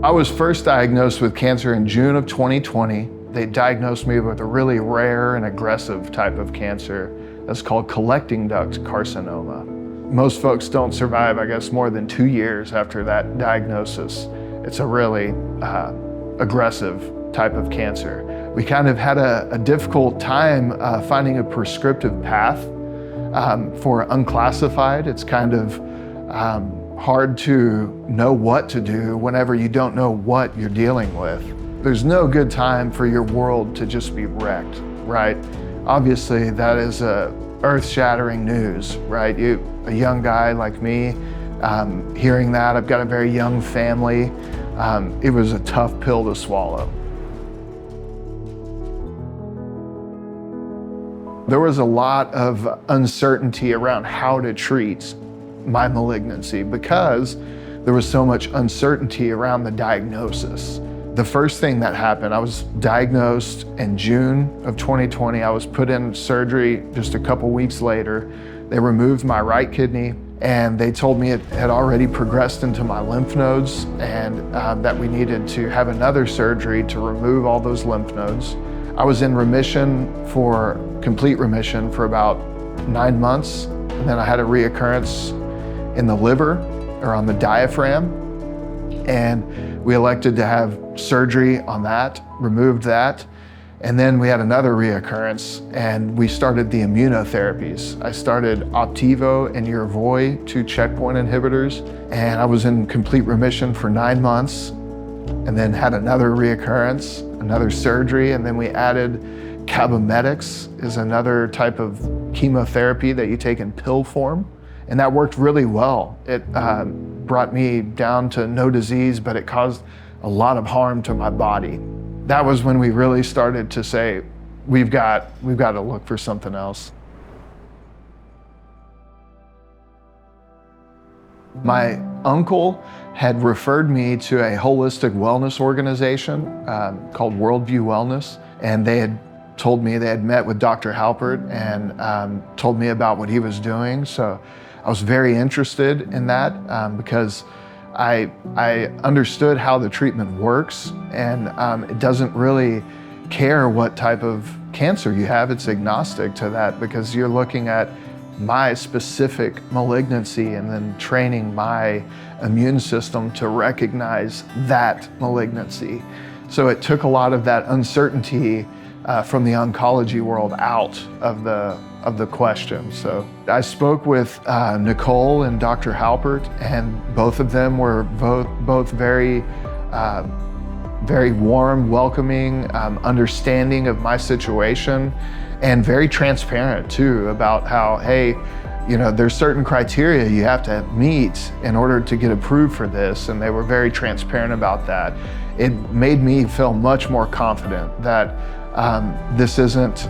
I was first diagnosed with cancer in June of 2020. They diagnosed me with a really rare and aggressive type of cancer that's called Collecting Duct Carcinoma. Most folks don't survive, I guess, more than 2 years after that diagnosis. It's a really aggressive type of cancer. We kind of had a difficult time finding a prescriptive path for unclassified. It's kind of hard to know what to do whenever you don't know what you're dealing with. There's no good time for your world to just be wrecked, right? Obviously, that is earth-shattering news, right? A young guy like me, hearing that, I've got a very young family, it was a tough pill to swallow. There was a lot of uncertainty around how to treat my malignancy because there was so much uncertainty around the diagnosis. The first thing that happened, I was diagnosed in June of 2020. I was put in surgery just a couple weeks later. They removed my right kidney and they told me it had already progressed into my lymph nodes and that we needed to have another surgery to remove all those lymph nodes. I was in complete remission for about 9 months. And then I had a reoccurrence in the liver or on the diaphragm. And we elected to have surgery on that, removed that. And then we had another reoccurrence and we started the immunotherapies. I started Opdivo and Yervoy, 2 checkpoint inhibitors. And I was in complete remission for 9 months and then had another reoccurrence, another surgery. And then we added Cabometyx, is another type of chemotherapy that you take in pill form. And that worked really well. It brought me down to no disease, but it caused a lot of harm to my body. That was when we really started to say, we've got to look for something else. My uncle had referred me to a holistic wellness organization called Worldview Wellness, and they had told me they had met with Dr. Halpert and told me about what he was doing. So I was very interested in that because I understood how the treatment works, and it doesn't really care what type of cancer you have. It's agnostic to that because you're looking at my specific malignancy and then training my immune system to recognize that malignancy. So it took a lot of that uncertainty from the oncology world out of the question. So I spoke with Nicole and Dr. Halpert, and both of them were both very warm, welcoming, understanding of my situation, and very transparent too about how, hey, there's certain criteria you have to meet in order to get approved for this, and they were very transparent about that. It made me feel much more confident that this isn't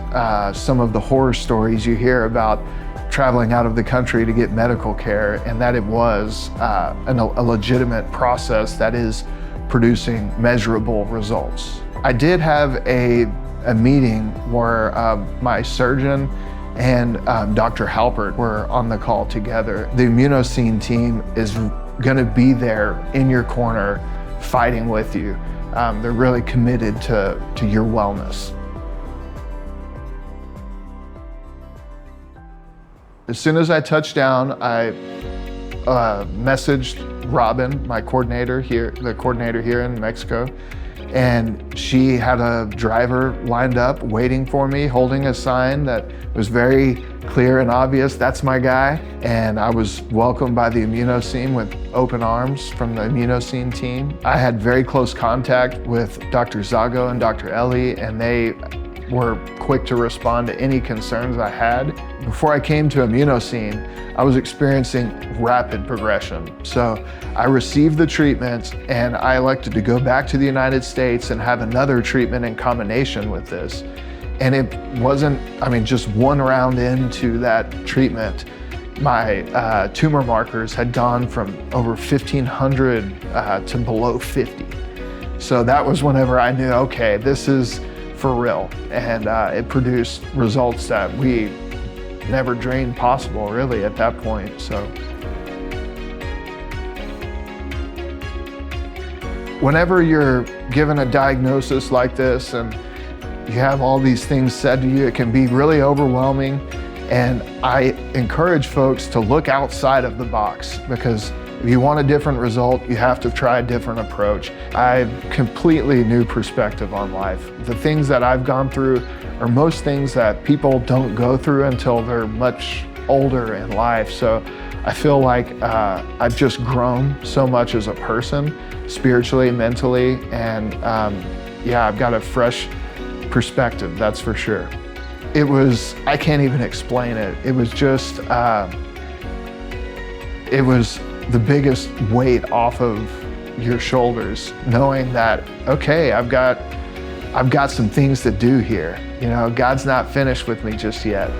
some of the horror stories you hear about traveling out of the country to get medical care, and that it was a legitimate process that is producing measurable results. I did have a meeting where my surgeon and Dr. Halpert were on the call together. The Immunocine team is gonna be there in your corner fighting with you. They're really committed to your wellness. As soon as I touched down, I messaged Robin, my coordinator here, the coordinator here in Mexico, and she had a driver lined up waiting for me, holding a sign that was very clear and obvious, that's my guy. And I was welcomed by the Immunocine with open arms from the Immunocine team. I had very close contact with Dr. Zago and Dr. Ellie, and they were quick to respond to any concerns I had. Before I came to Immunocine, I was experiencing rapid progression. So I received the treatment and I elected to go back to the United States and have another treatment in combination with this. And it wasn't, just one round into that treatment, my tumor markers had gone from over 1,500 to below 50. So that was whenever I knew, okay, this is for real. And it produced results that we never dreamed possible, really, at that point. So Whenever you're given a diagnosis like this and you have all these things said to you, it can be really overwhelming. And I encourage folks to look outside of the box, because if you want a different result, you have to try a different approach. I have completely new perspective on life. The things that I've gone through are most things that people don't go through until they're much older in life. So I feel like I've just grown so much as a person, spiritually, mentally, and yeah, I've got a fresh perspective, that's for sure. It was, I can't even explain it. It was just, it was the biggest weight off of your shoulders, knowing that, okay, I've got some things to do here. You know, God's not finished with me just yet.